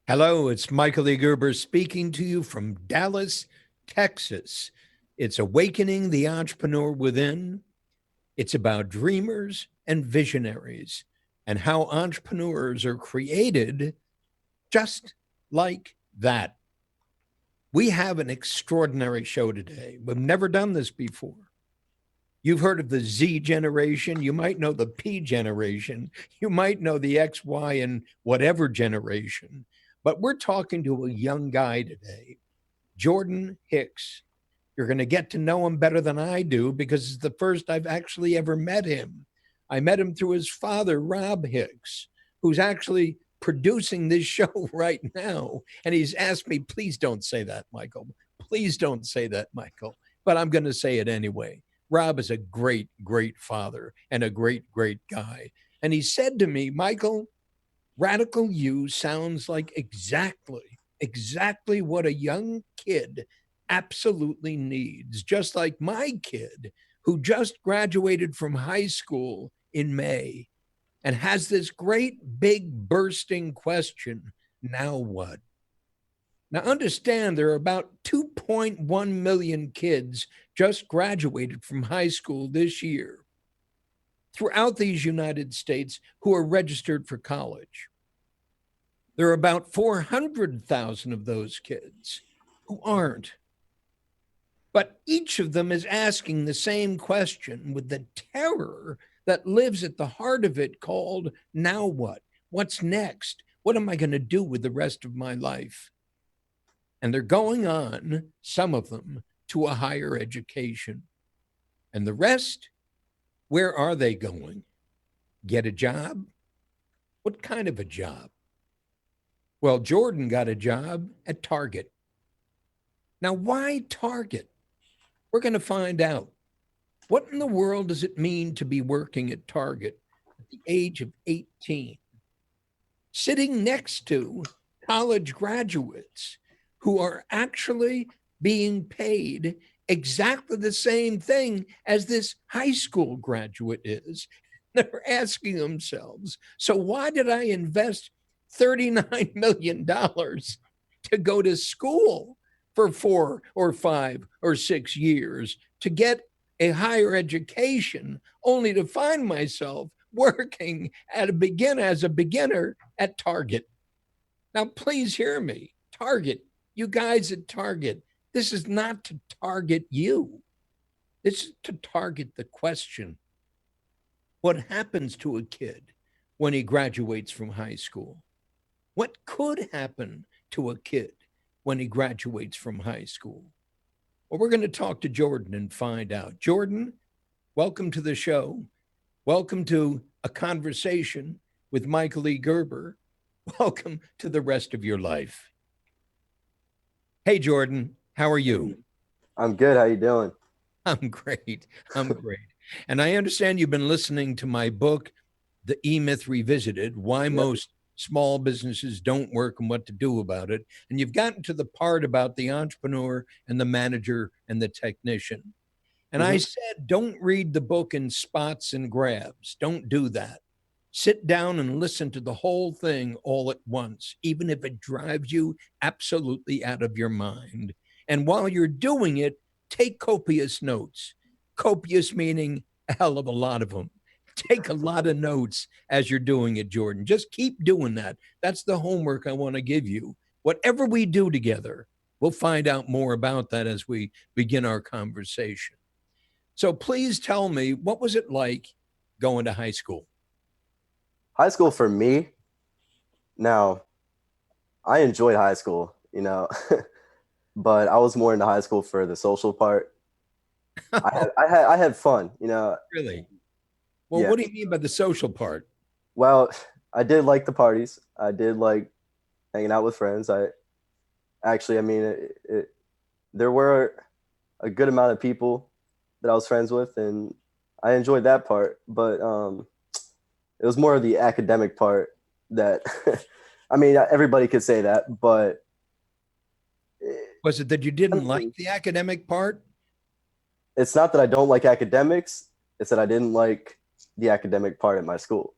Hello, it's Michael E. Gerber speaking to you from Dallas, Texas. It's Awakening the Entrepreneur Within. It's about dreamers and visionaries and how entrepreneurs are created just like that. We have an extraordinary show today. We've never done this before. You've heard of the Z generation. You might know the P generation. You might know the X, Y, and whatever generation. But we're talking to a young guy today, Jordan Hicks. You're going to get to know him better than I do because it's the first I've actually ever met him. I met him through his father, Rob Hicks, who's actually producing this show right now. And he's asked me, please don't say that, Michael. Please don't say that, Michael. But I'm going to say it anyway. Rob is a great, great father and a great, great guy. And he said to me, Michael, RadicalU sounds like exactly what a young kid absolutely needs, just like my kid who just graduated from high school in May and has this great big bursting question, now what? Now understand there are about 2.1 million kids just graduated from high school this year throughout these United States who are registered for college. There are about 400,000 of those kids who aren't. But each of them is asking the same question with the terror that lives at the heart of it called, now what? What's next? What am I going to do with the rest of my life? And they're going on, some of them, to a higher education. And the rest, where are they going? Get a job? What kind of a job? Well, Jordan got a job at Target. Now, why Target? We're going to find out. What in the world does it mean to be working at Target at the age of 18? Sitting next to college graduates who are actually being paid exactly the same thing as this high school graduate is. They're asking themselves, so why did I invest $39 million to go to school for 4 or 5 or 6 years to get a higher education only to find myself working as a beginner at Target? Now, please hear me. Target, you guys at Target, this is not to target you. This is to target the question, what happens to a kid when he graduates from high school? What could happen to a kid when he graduates from high school? Well, we're going to talk to Jordan and find out. Jordan, welcome to the show. Welcome to a conversation with Michael E. Gerber. Welcome to the rest of your life. Hey, Jordan, how are you? I'm good. How you doing? I'm great. I'm great. And I understand you've been listening to my book, The EMyth Revisited, Why Yep. Most Small Businesses Don't Work and What to Do About It. And you've gotten to the part about the entrepreneur and the manager and the technician. And I hmm said, don't read the book in spots and grabs. Don't do that. Sit down and listen to the whole thing all at once, even if it drives you absolutely out of your mind. And while you're doing it, take copious notes. Copious meaning a hell of a lot of them. Take a lot of notes as you're doing it, Jordan. Just keep doing that. That's the homework I want to give you. Whatever we do together, we'll find out more about that as we begin our conversation. So please tell me, what was it like going to high school? High school for me. Now, I enjoyed high school, but I was more into high school for the social part. I had fun. Really? Well, Yeah. what do you mean by the social part? Well, I did like the parties. I did like hanging out with friends. There were a good amount of people that I was friends with, and I enjoyed that part. But it was more of the academic part that, I mean, everybody could say that, but Was it that you didn't like it, the academic part? it's not that I don't like academics. It's that I didn't like the academic part at my school.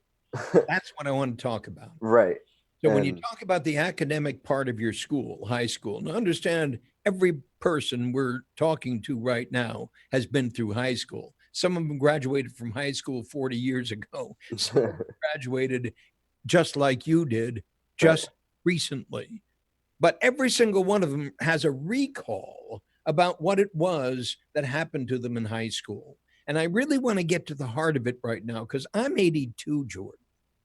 That's what I want to talk about. Right. So when you And talk about the academic part of your school, high school, now understand every person we're talking to right now has been through high school. Some of them graduated from high school 40 years ago. Some of them graduated just like you did right. just recently. But every single one of them has a recall about what it was that happened to them in high school. And I really want to get to the heart of it right now because I'm 82, Jordan.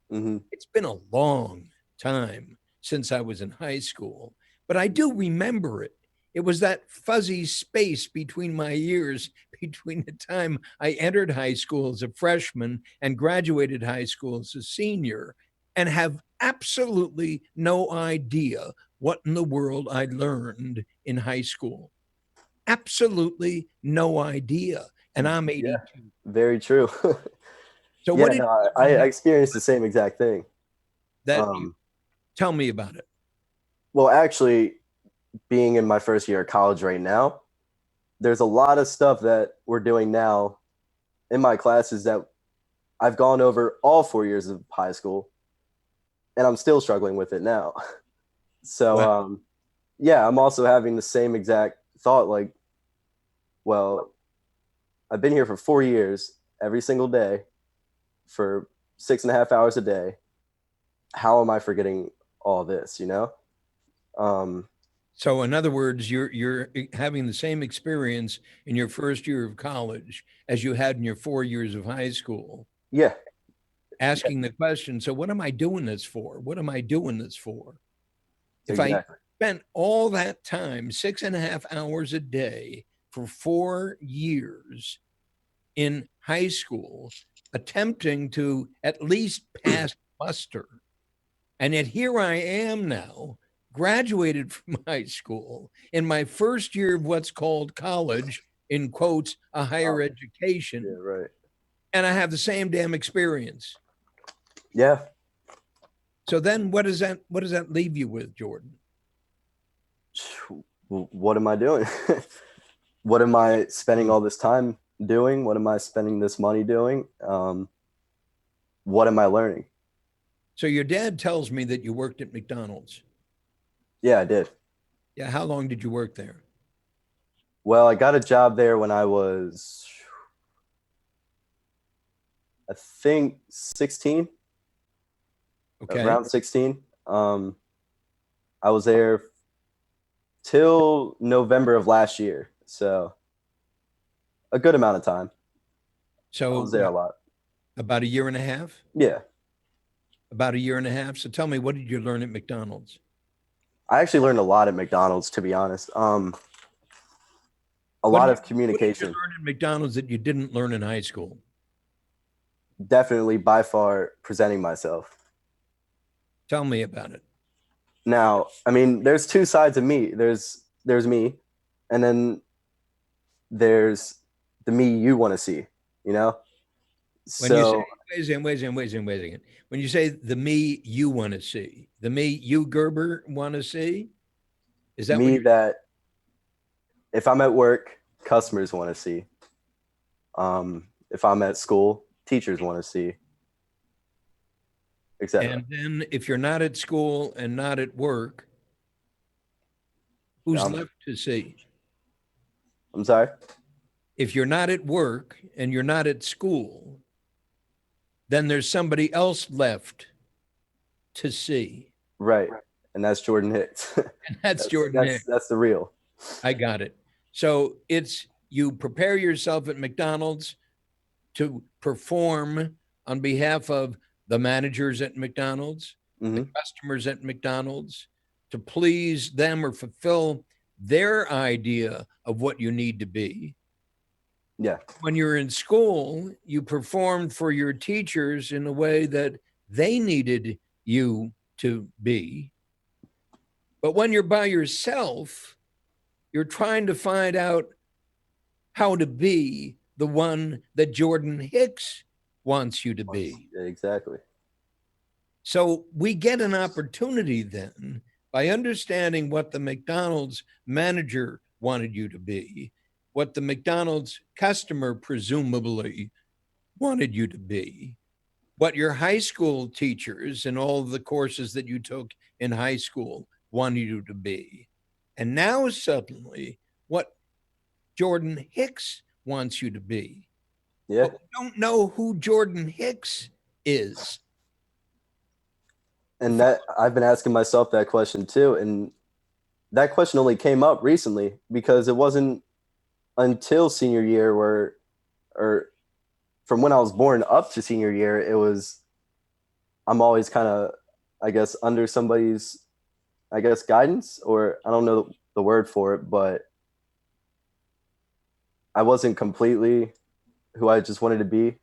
Hmm. It's been a long time since I was in high school, but I do remember it. It was that fuzzy space between my ears between the time I entered high school as a freshman and graduated high school as a senior, and have absolutely no idea what in the world I learned in high school. Absolutely no idea. And I'm Yeah, 82. very true. So, Yeah, what did no, you I learn experienced the same exact thing. that you Um, tell me about it? well, actually, being in my first year of college right now, there's a lot of stuff that we're doing now in my classes that I've gone over all 4 years of high school, and I'm still struggling with it now. So, Wow. yeah, I'm also having the same exact thought like, well, I've been here for 4 years every single day for 6.5 hours a day. How am I forgetting all this, you know? Um, So, in other words, you're having the same experience in your first year of college as you had in your 4 years of high school, yeah, yeah, asking the question, so what am I doing this for? What am I doing this for? If I exactly. spent all that time, 6.5 hours a day for 4 years in high school, attempting to at least pass muster, and yet here I am now, graduated from high school in my first year of what's called college, in quotes, a higher Yeah, education, right. and I have the same damn experience. Yeah. So then what does that leave you with, Jordan? What am I doing? What am I spending all this time doing? What am I spending this money doing? What am I learning? So your dad tells me that you worked at McDonald's. Yeah, I did. Yeah, how long did you work there? Well, I got a job there when I was, I think, 16, Okay. around 16. I was there till November of last year. So a good amount of time. I So was there a what, lot. about a year and a half? Yeah. About a year and a half. So tell me, what did you learn at McDonald's? I actually learned a lot at McDonald's, to be honest. A What lot did of what did you communication. learn at McDonald's that you didn't learn in high school? Definitely by far presenting myself. Tell me about it. Now, I mean, there's two sides of me. There's me, and then there's the me you want to see, you know? When you say, So wait a second, wait a second, wait a second, wait a second. When you say the me you want to see, the me you Gerber want to see, is that what me you're? that if I'm at work, customers want to see. If I'm at school, teachers want to see, etc. And then if you're not at school and not at work, who's Um, left to see? I'm sorry. If you're not at work and you're not at school, then there's somebody else left to see. Right, and that's Jordan Hicks. And that's that's Jordan that's Hicks. that's the real. I got it. So it's you prepare yourself at McDonald's to perform on behalf of the managers at McDonald's, the Hmm. customers at McDonald's, to please them or fulfill their idea of what you need to be. Yeah, When you're in school, you performed for your teachers in a way that they needed you to be. But when you're by yourself, you're trying to find out how to be the one that Jordan Hicks wants you to be. yeah, exactly. So we get an opportunity then by understanding what the McDonald's manager wanted you to be, what the McDonald's customer presumably wanted you to be. what your high school teachers and all of the courses that you took in high school wanted you to be. And now suddenly what Jordan Hicks wants you to be. Yeah. But we don't know who Jordan Hicks is. And that I've been asking myself that question too. And that question only came up recently because it wasn't until senior year where, or from when I was born up to senior year, it was, I'm always kind of, I guess, under somebody's, I guess, guidance, or I don't know the word for it, but I wasn't completely who I just wanted to be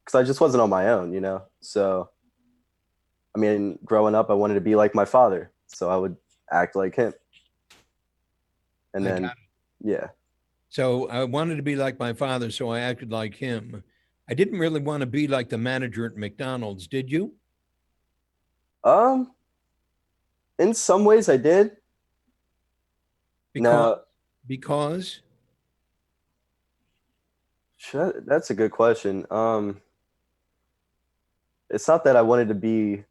because I just wasn't on my own, you know? So, I mean, growing up, I wanted to be like my father. So I would act like him. And I then, got it. yeah. So I wanted to be like my father, so I acted like him. I didn't really want to be like the manager at McDonald's, did you? Um, in some ways I did. Because Now, because that's a good question. It's not that I wanted to be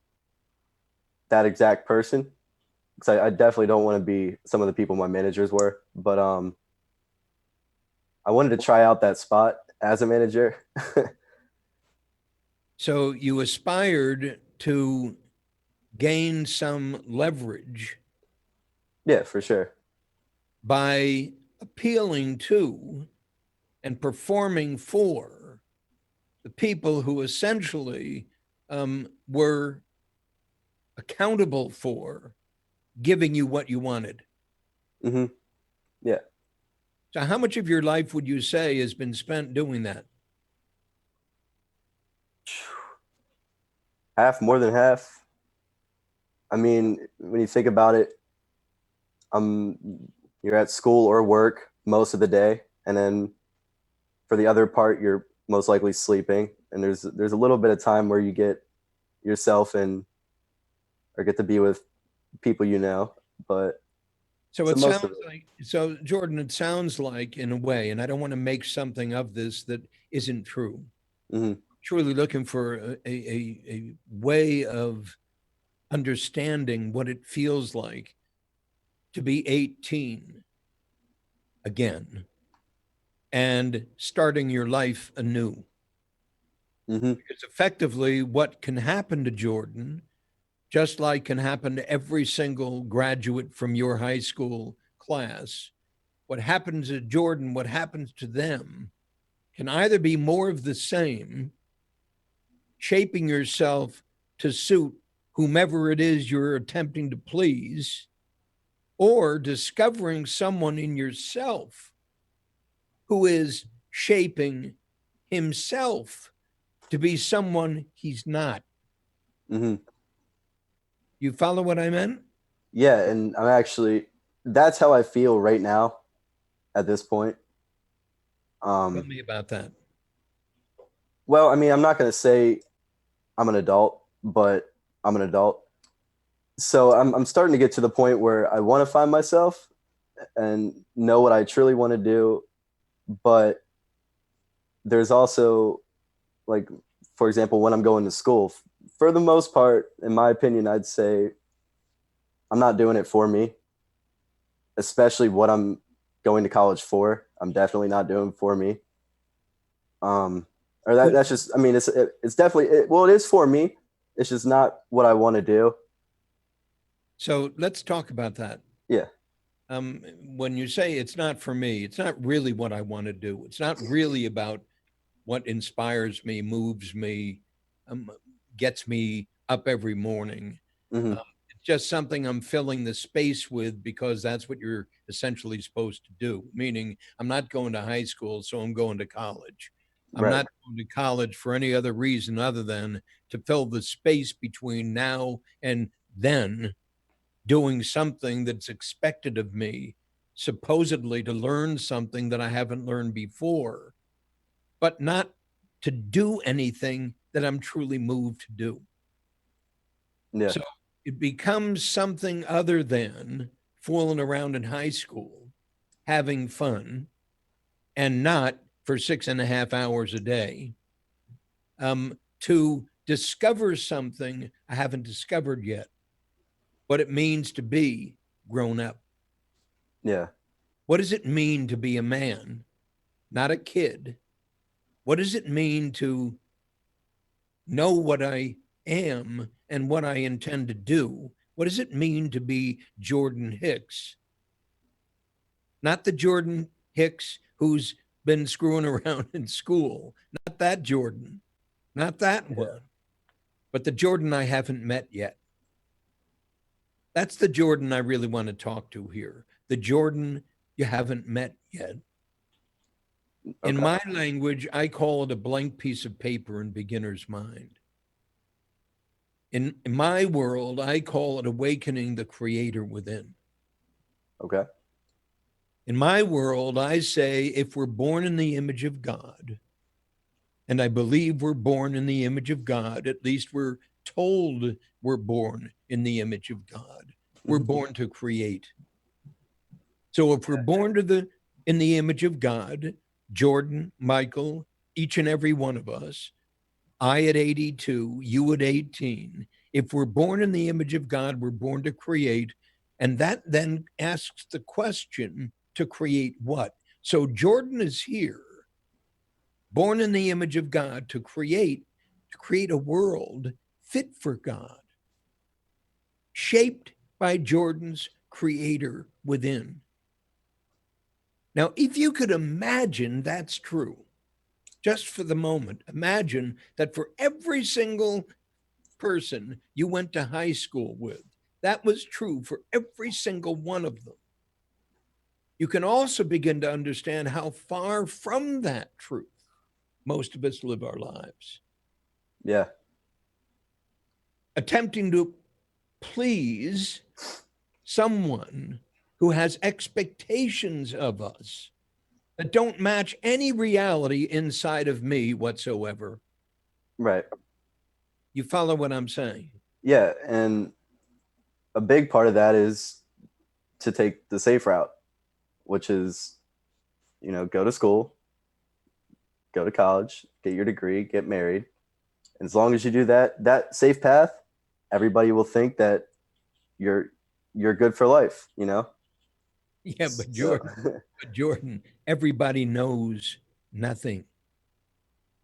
that exact person because I definitely don't want to be some of the people my managers were, but I wanted to try out that spot as a manager. so you aspired to gain some leverage Yeah, for sure. by appealing to and performing for the people who essentially were accountable for giving you what you wanted. Hmm. Yeah. So, how much of your life would you say has been spent doing that? Half, more than half. I mean, when you think about it, um, you're at school or work most of the day, and then for the other part, you're most likely sleeping. And there's a little bit of time where you get yourself and or get to be with people you know, but So so it most sounds of it. like, so Jordan, it sounds like in a way, and I don't want to make something of this that isn't true. Hmm. Truly looking for a way of understanding what it feels like to be 18 again and starting your life anew. Hmm. Because effectively, what can happen to Jordan, just like can happen to every single graduate from your high school class, what happens to Jordan, what happens to them, can either be more of the same, shaping yourself to suit whomever it is you're attempting to please, or discovering someone in yourself who is shaping himself to be someone he's not. Hmm. You follow what I meant? Yeah, and I'm actually that's how I feel right now at this point. Tell Um, me about that. well, I mean, I'm not gonna say I'm an adult, but I'm an adult. So I'm starting to get to the point where I want to find myself and know what I truly want to do, but there's also like, for example, when I'm going to school, for the most part, in my opinion, I'd say I'm not doing it for me, especially what I'm going to college for. I'm definitely not doing for me. Um, or that's just, I mean, it's definitely, well, it is for me. It's just not what I want to do. So let's talk about that. Yeah. When you say it's not for me, it's not really what I want to do. It's not really about what inspires me, moves me, um, gets me up every morning. Hmm. It's just something I'm filling the space with because that's what you're essentially supposed to do. Meaning, I'm not going to high school, so I'm going to college. I'm Right. not going to college for any other reason other than to fill the space between now and then, doing something that's expected of me, supposedly to learn something that I haven't learned before, but not to do anything that I'm truly moved to do. Yeah. So it becomes something other than fooling around in high school, having fun, and not for 6.5 hours a day, to discover something I haven't discovered yet, what it means to be grown up. Yeah. What does it mean to be a man, not a kid? What does it mean to know what I am and what I intend to do? What does it mean to be Jordan Hicks? Not the Jordan Hicks who's been screwing around in school, not that Jordan, not that one, but the Jordan I haven't met yet. That's the Jordan I really want to talk to here. The Jordan you haven't met yet. In Okay. my language, I call it a blank piece of paper in beginner's mind. In my world, I call it awakening the creator within. Okay. In my world, I say if we're born in the image of God, and I believe we're born in the image of God, at least we're told we're born in the image of God. We're Mhm. born to create. So if we're born in the image of God, Jordan, Michael, each and every one of us, I at 82, you at 18, if we're born in the image of God, we're born to create. And that then asks the question, to create what? So Jordan is here, born in the image of God, to create a world fit for God, shaped by Jordan's creator within. Now, if you could imagine that's true, just for the moment, imagine that for every single person you went to high school with, that was true for every single one of them. You can also begin to understand how far from that truth most of us live our lives. Yeah. Attempting to please someone who has expectations of us that don't match any reality inside of me whatsoever. Right. You follow what I'm saying? Yeah. And a big part of that is to take the safe route, which is, go to school, go to college, get your degree, get married. And as long as you do that safe path, everybody will think that you're good for life, Yeah, So but Jordan, everybody knows nothing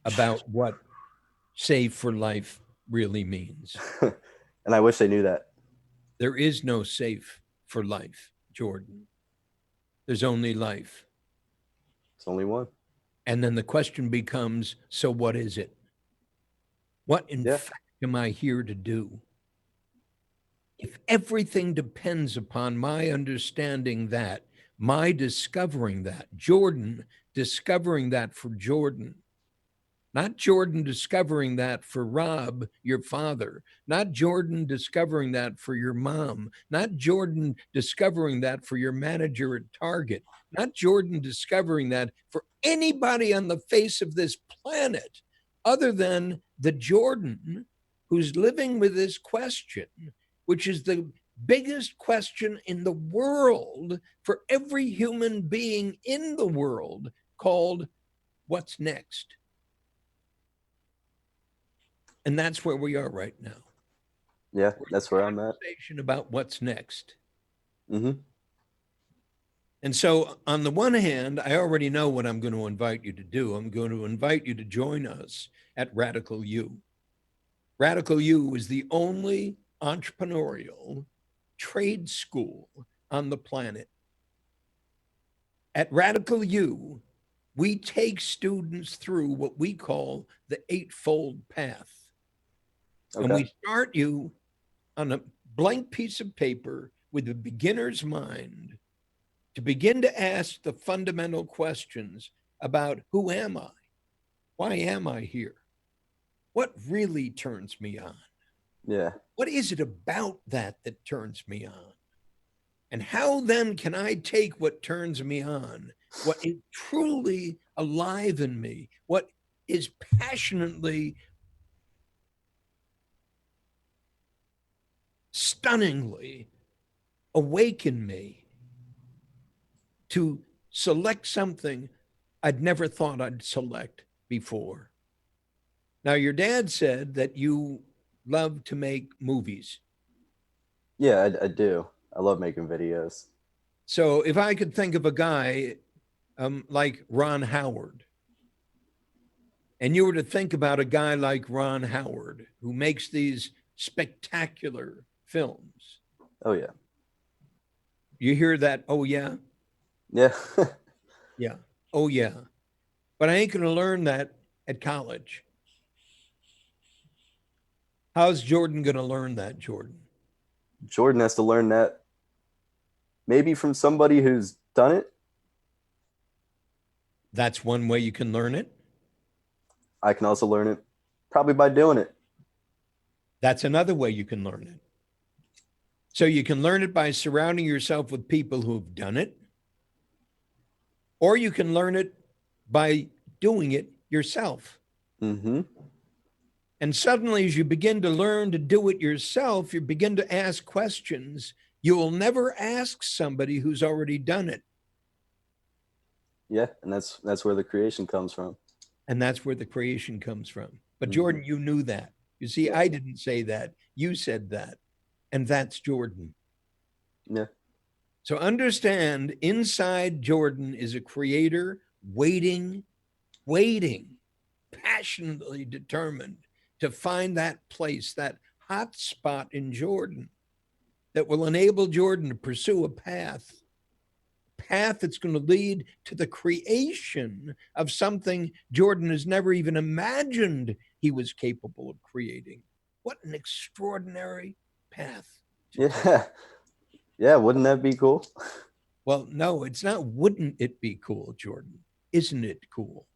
about what save for life really means. and I wish they knew that. There is no safe for life, Jordan. There's only life. It's only one. And then the question becomes, so what is it? What in Yeah. fact am I here to do? If everything depends upon my understanding that, my discovering that, Jordan discovering that for Jordan, not Jordan discovering that for Rob, your father, not Jordan discovering that for your mom, not Jordan discovering that for your manager at Target, not Jordan discovering that for anybody on the face of this planet other than the Jordan who's living with this question, which is the biggest question in the world for every human being in the world, called what's next? And that's where we are right now. Yeah, We're in that's where I'm a at. conversation about what's next. Hmm. And so, on the one hand, I already know what I'm going to invite you to do. I'm going to invite you to join us at RadicalU. RadicalU is the only entrepreneurial trade school on the planet. At RadicalU, we take students through what we call the Eightfold Path. And Okay. we start you on a blank piece of paper with a beginner's mind to begin to ask the fundamental questions about who am I? Why am I here? What really turns me on? Yeah. What is it about that turns me on? And how then can I take what turns me on, what is truly alive in me, what is passionately, stunningly awaken me to select something I'd never thought I'd select before? Now, your dad said that you love to make movies. Yeah, I do. I love making videos. So if I could think of a guy like Ron Howard, and you were to think about a guy like Ron Howard who makes these spectacular films, Oh yeah. you hear that? Oh, yeah. Yeah. Yeah. Oh, yeah. But I ain't going to learn that at college. How's Jordan going to learn that, Jordan? Jordan has to learn that maybe from somebody who's done it. That's one way you can learn it. I can also learn it probably by doing it. That's another way you can learn it. So you can learn it by surrounding yourself with people who've done it, or you can learn it by doing it yourself. Mm-hmm. And suddenly, as you begin to learn to do it yourself, you begin to ask questions you will never ask somebody who's already done it. Yeah, and that's where the creation comes from. And that's where the creation comes from. But Mm-hmm. Jordan, you knew that. You see, Yeah. I didn't say that. You said that. And that's Jordan. Yeah. So understand inside Jordan is a creator waiting, passionately determined to find that place, that hot spot in Jordan that will enable Jordan to pursue a path that's going to lead to the creation of something Jordan has never even imagined he was capable of creating. What an extraordinary path to take. Yeah. Yeah, wouldn't that be cool? Well, no, it's not. Wouldn't it be cool, Jordan? Isn't it cool?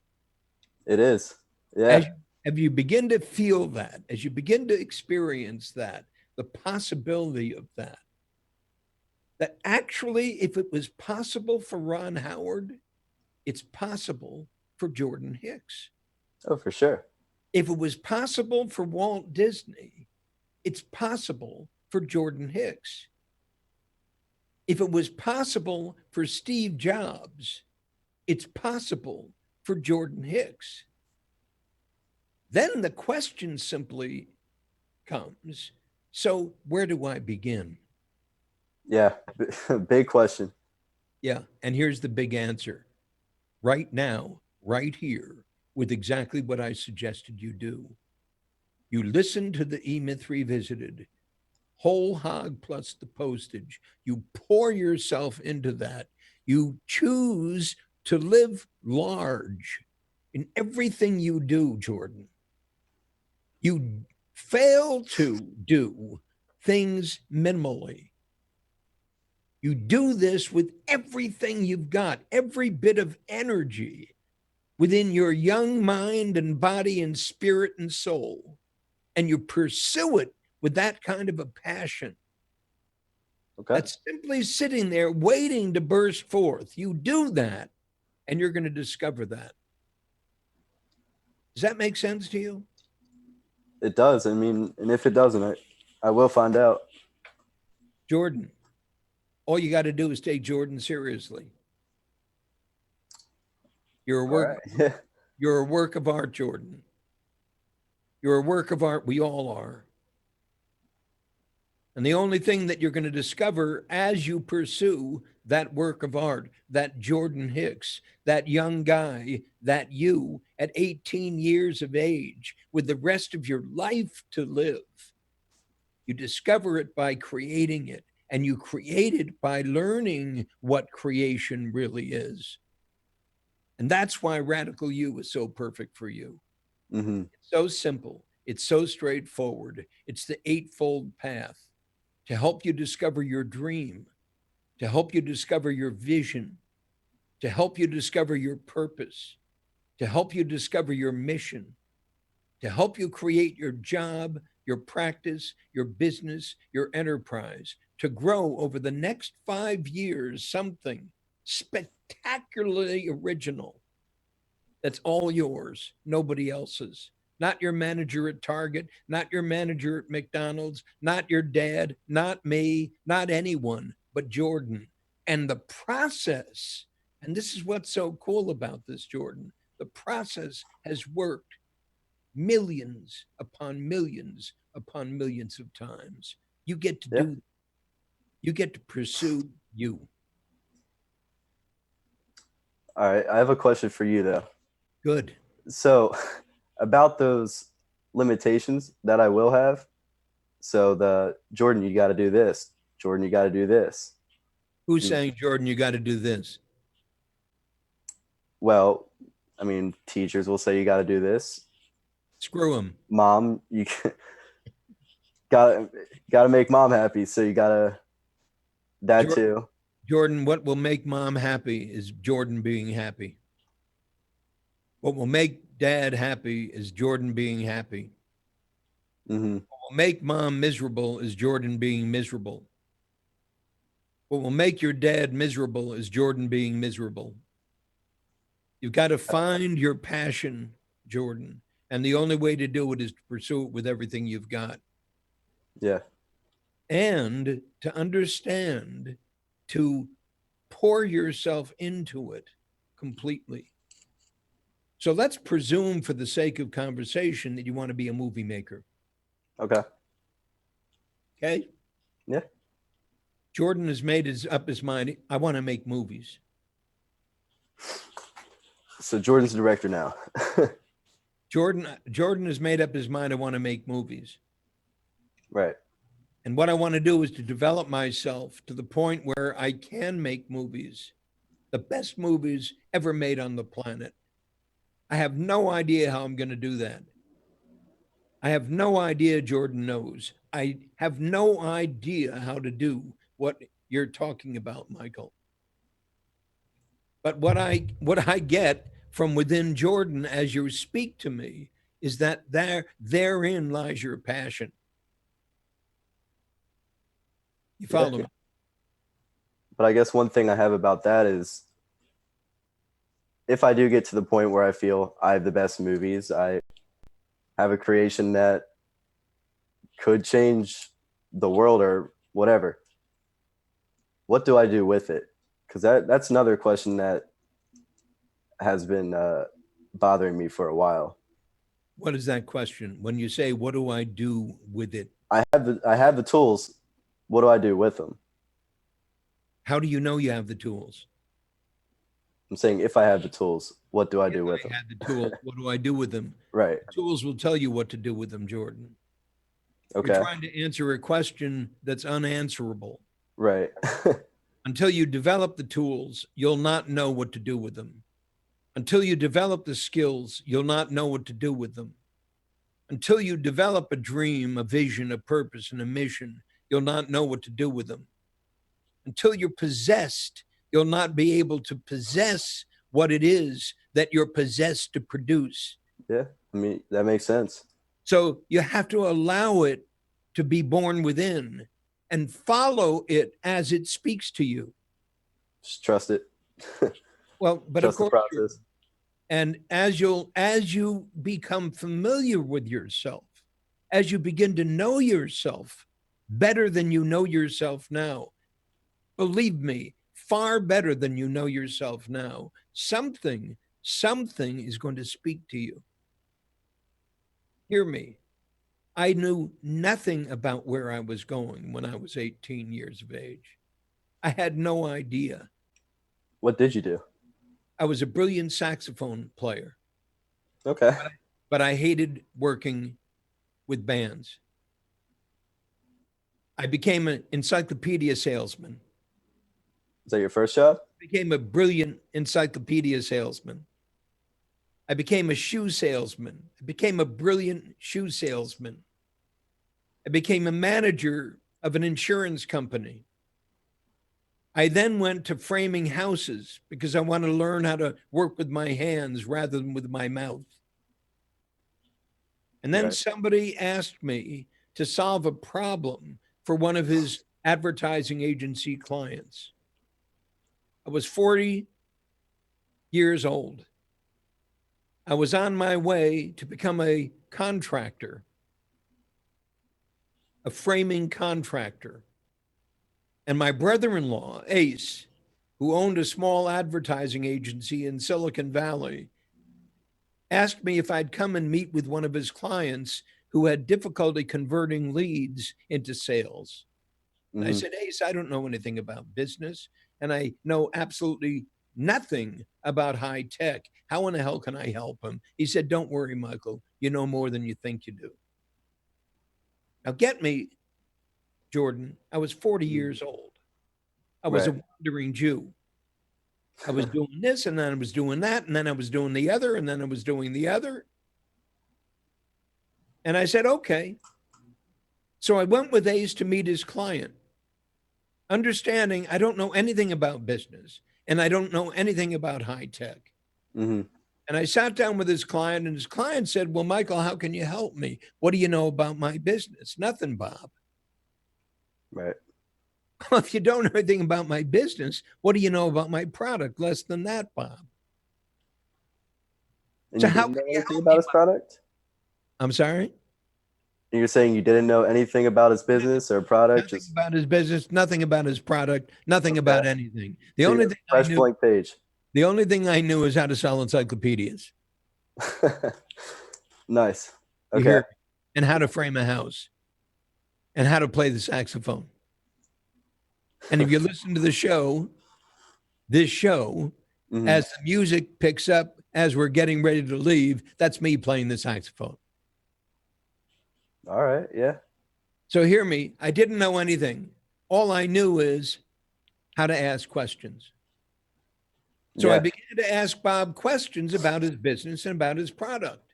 It is. As Yeah. you begin to feel that, as you begin to experience that, the possibility of that, that actually, if it was possible for Ron Howard, it's possible for Jordan Hicks. Oh, for sure. If it was possible for Walt Disney, it's possible for Jordan Hicks. If it was possible for Steve Jobs, it's possible for Jordan Hicks. Then the question simply comes, so where do I begin? Yeah. Big question. Yeah, and here's the big answer. Right now, right here, with exactly what I suggested you do. You listen to the EMyth Revisited, whole hog plus the postage. You pour yourself into that. You choose to live large in everything you do, Jordan. You fail to do things minimally. You do this with everything you've got, every bit of energy within your young mind and body and spirit and soul. And you pursue it with that kind of a passion. Okay. That's simply sitting there waiting to burst forth. You do that, and you're going to discover that. Does that make sense to you? It does. I mean, and if it doesn't, I will find out. Jordan, all you got to do is take Jordan seriously. You're a All work right. Yeah. you're a work of art, Jordan. You're a work of art. We all are. And the only thing that you're going to discover as you pursue that work of art, that Jordan Hicks, that young guy, that you at 18 years of age with the rest of your life to live, you discover it by creating it. And you create it by learning what creation really is. And that's why RadicalU is so perfect for you. Mm-hmm. It's so simple. It's so straightforward. It's the eightfold path to help you discover your dream, to help you discover your vision, to help you discover your purpose, to help you discover your mission, to help you create your job, your practice, your business, your enterprise, to grow over the next 5 years something spectacularly original that's all yours, nobody else's. Not your manager at Target, not your manager at McDonald's, not your dad, not me, not anyone, but Jordan. And the process, and this is what's so cool about this, Jordan, the process has worked millions upon millions upon millions of times. You get to Yeah. do, you get to pursue you. All right. I have a question for you though. Good. So about those limitations that I will have. So the Jordan, you got to do this. Jordan, you got to do this. Who's And, saying, Jordan, you got to do this? well, I mean, teachers will say you got to do this. Screw him. Mom, you got to make mom happy, so you got to that Jordan, too. Jordan, what will make mom happy is Jordan being happy. What will make dad happy is Jordan being happy. Mm-hmm. What will make mom miserable is Jordan being miserable. What will make your dad miserable is Jordan being miserable. You've got to find your passion, Jordan. And the only way to do it is to pursue it with everything you've got. Yeah. And to understand, to pour yourself into it completely. So let's presume, for the sake of conversation, that you want to be a movie maker. Okay. Okay. Yeah. Jordan has made up his mind. I want to make movies. So Jordan's the director now. Jordan has made up his mind. I want to make movies. Right. And what I want to do is to develop myself to the point where I can make movies, the best movies ever made on the planet. I have no idea how I'm going to do that. I have no idea. Jordan knows. I have no idea how to do what you're talking about, Michael. But what I get from within Jordan as you speak to me is that therein lies your passion. You Yeah. follow me? But I guess one thing I have about that is if I do get to the point where I feel I have the best movies, I have a creation that could change the world or whatever, what do I do with it? Because that's another question that has been bothering me for a while. What is that question? When you say, what do I do with it? I have the tools. What do I do with them? How do you know you have the tools? I'm saying if I have the tools, what do I If do with I them? had the tools, what do I do with them? Right. Tools will tell you what to do with them, Jordan. You're Okay. trying to answer a question that's unanswerable. Right. Until you develop the tools, you'll not know what to do with them. Until you develop the skills, you'll not know what to do with them. Until you develop a dream, a vision, a purpose, and a mission, you'll not know what to do with them. Until you're possessed, you'll not be able to possess what it is that you're possessed to produce. Yeah. I mean, that makes sense. So you have to allow it to be born within and follow it as it speaks to you. Just trust it. Well, but of Trust the course, process. and as you become familiar with yourself, as you begin to know yourself better than you know yourself now, believe me, far better than you know yourself now, something is going to speak to you. Hear me. I knew nothing about where I was going when I was 18 years of age. I had no idea. What did you do? I was a brilliant saxophone player, Okay. but I hated working with bands. I became an encyclopedia salesman. Is that your first job? Became a brilliant encyclopedia salesman. I became a shoe salesman. I became a brilliant shoe salesman. I became a manager of an insurance company. I then went to framing houses because I wanted to learn how to work with my hands rather than with my mouth. And then Right. somebody asked me to solve a problem for one of his advertising agency clients. I was 40 years old. I was on my way to become a contractor, a framing contractor. And my brother in law, Ace, who owned a small advertising agency in Silicon Valley, asked me if I'd come and meet with one of his clients who had difficulty converting leads into sales. And I Hmm. said, Ace, I don't know anything about business, and I know absolutely nothing about high tech. How in the hell can I help him? He said, don't worry, Michael. You know more than you think you do. Now, get me, Jordan. I was 40 years old. I was Right. a wandering Jew. I was doing this, and then I was doing that, and then I was doing the other, and then I was doing the other. And I said, okay. So I went with Ace to meet his client, understanding I don't know anything about business and I don't know anything about high tech. Hmm. And I sat down with his client, and his client said, well, Michael, how can you help me? What do you know about my business? Nothing, Bob. Right. Well, if you don't know anything about my business, what do you know about my product? Less than that, Bob. And So you how didn't can know you anything help about me? his product? I'm sorry? And you're saying you didn't know anything about his business or product? Nothing Just about his business, nothing about his product, nothing okay. about anything. So you're a fresh blank page. The only thing I knew is how to sell encyclopedias. Nice. You Okay. hear me? And how to frame a house and how to play the saxophone. And if you listen to this show, Hmm. as the music picks up, as we're getting ready to leave, that's me playing the saxophone. All right. Yeah. So hear me. I didn't know anything. All I knew is how to ask questions. So I Yeah. began to ask Bob questions about his business and about his product.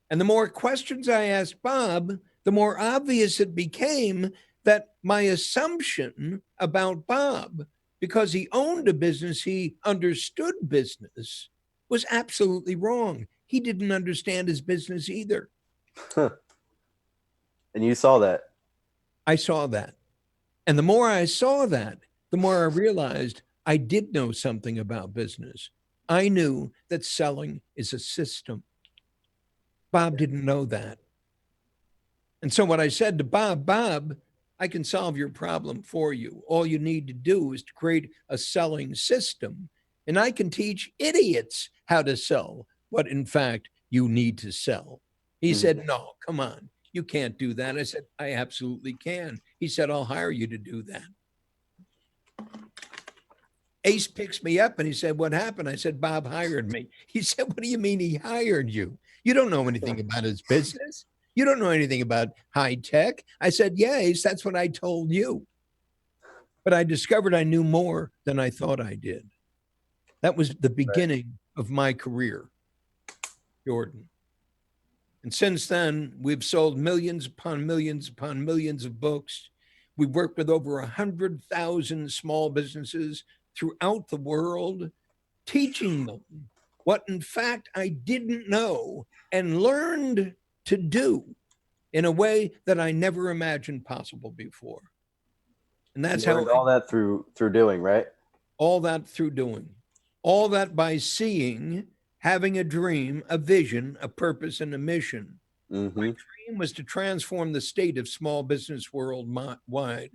And the more questions I asked Bob, the more obvious it became that my assumption about Bob, because he owned a business, he understood business, was absolutely wrong. He didn't understand his business either. And you saw that. I saw that. And the more I saw that, the more I realized I did know something about business. I knew that selling is a system. Bob didn't know that. And so what I said to Bob, I can solve your problem for you. All you need to do is to create a selling system, and I can teach idiots how to sell what in fact you need to sell. He Hmm. said, no, come on. You can't do that. I said, I absolutely can. He said, I'll hire you to do that. Ace picks me up and he said, what happened? I said, Bob hired me. He said, what do you mean he hired you? You don't know anything about his business. You don't know anything about high tech. I said, yeah, Ace, that's what I told you. But I discovered I knew more than I thought I did. That was the Right. beginning of my career, Jordan. And since then, we've sold millions upon millions upon millions of books. We've worked with over 100,000 small businesses throughout the world, teaching them what, in fact, I didn't know and learned to do in a way that I never imagined possible before. And You that's how learned all that through doing, right? all that through doing, all that by seeing, having a dream, a vision, a purpose, and a mission. My Hmm. dream was to transform the state of small business worldwide.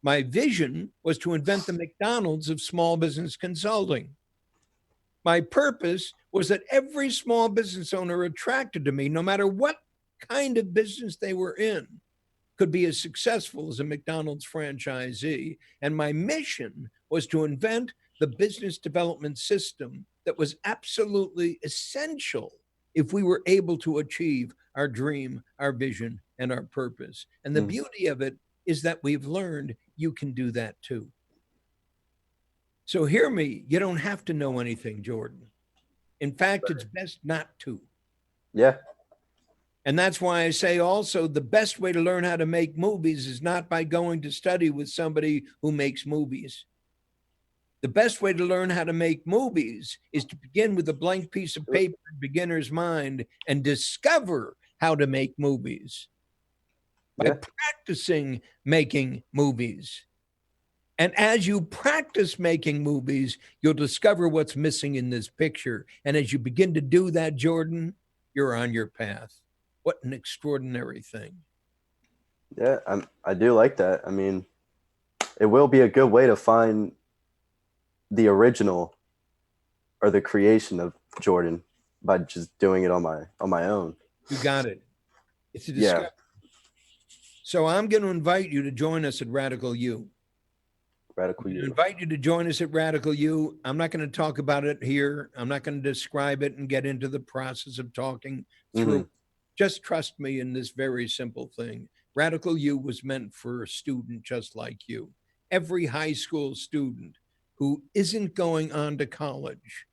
My vision was to invent the McDonald's of small business consulting. My purpose was that every small business owner attracted to me, no matter what kind of business they were in, could be as successful as a McDonald's franchisee. And my mission was to invent the business development system that was absolutely essential if we were able to achieve our dream, our vision, and our purpose. And the Hmm. beauty of it is that we've learned you can do that too. So hear me, you don't have to know anything, Jordan. In fact, it's best not to. Yeah. And that's why I say also the best way to learn how to make movies is not by going to study with somebody who makes movies. The best way to learn how to make movies is to begin with a blank piece of paper, beginner's mind, and discover how to make movies by Yeah. practicing making movies. And as you practice making movies, you'll discover what's missing in this picture. And as you begin to do that, Jordan, you're on your path. What an extraordinary thing. Yeah. I do like that. I mean, it will be a good way to find the original or the creation of Jordan by just doing it on my own. You got it. It's a Yeah, discovery. So I'm going to invite you to join us at RadicalU. I'm going to RadicalU. invite you to join us at RadicalU. I'm not going to talk about it here. I'm not going to describe it and get into the process of talking through. Hmm. Just trust me in this very simple thing. RadicalU was meant for a student just like you. Every high school student who isn't going on to college,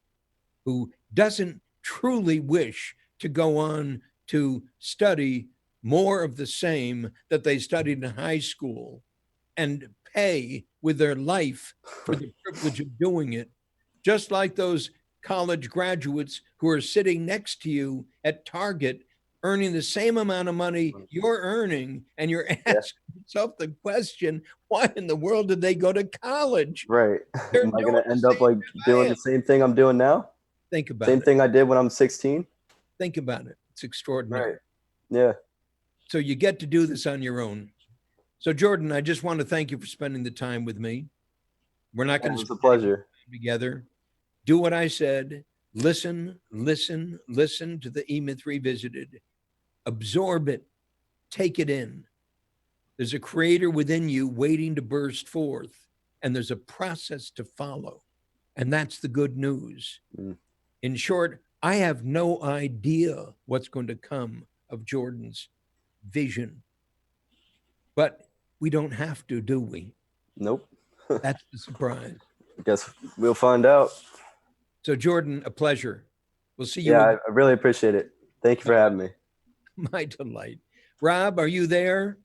who doesn't truly wish to go on to study more of the same that they studied in high school and pay with their life for the privilege of doing it, just like those college graduates who are sitting next to you at Target earning the same amount of money you're earning, and you're Yeah, asking yourself the question, why in the world did they go to college? right. They're Am I doing gonna the end up same like as I doing am. the same thing I'm doing now? Think about Same it. thing I did when I'm 16? Think about it. It's Right. extraordinary. Yeah. So you get to do this on your own. So Jordan, I just want to thank you for spending the time with me. We're not Yeah, going it to was a spend any more pleasure. time together. Do what I said. Listen, listen, listen to the EMyth Revisited. Absorb it. Take it in. There's a creator within you waiting to burst forth, and there's a process to follow. And that's the good news. Mm. In short, I have no idea what's going to come of Jordan's vision, but we don't have to, do we? Nope. That's the surprise. Guess we'll find out. So, Jordan, a pleasure. We'll see Yeah, you again. I really appreciate it. Thank you for having me. My delight. Rob, are you there?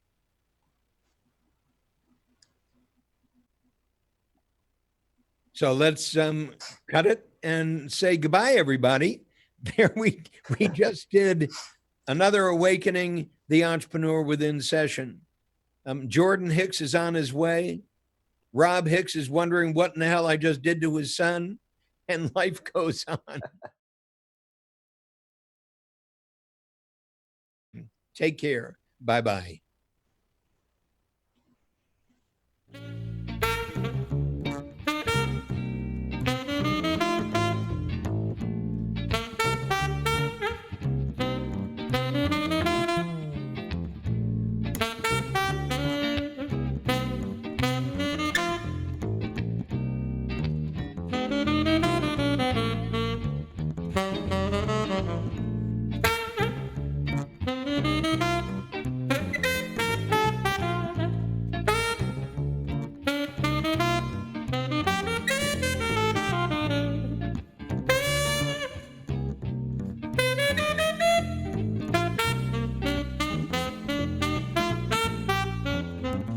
So let's cut it and say goodbye, everybody. There we just did another Awakening the Entrepreneur Within session. Jordan Hicks is on his way. Rob Hicks is wondering what in the hell I just did to his son, and life goes on. Take care. Bye bye.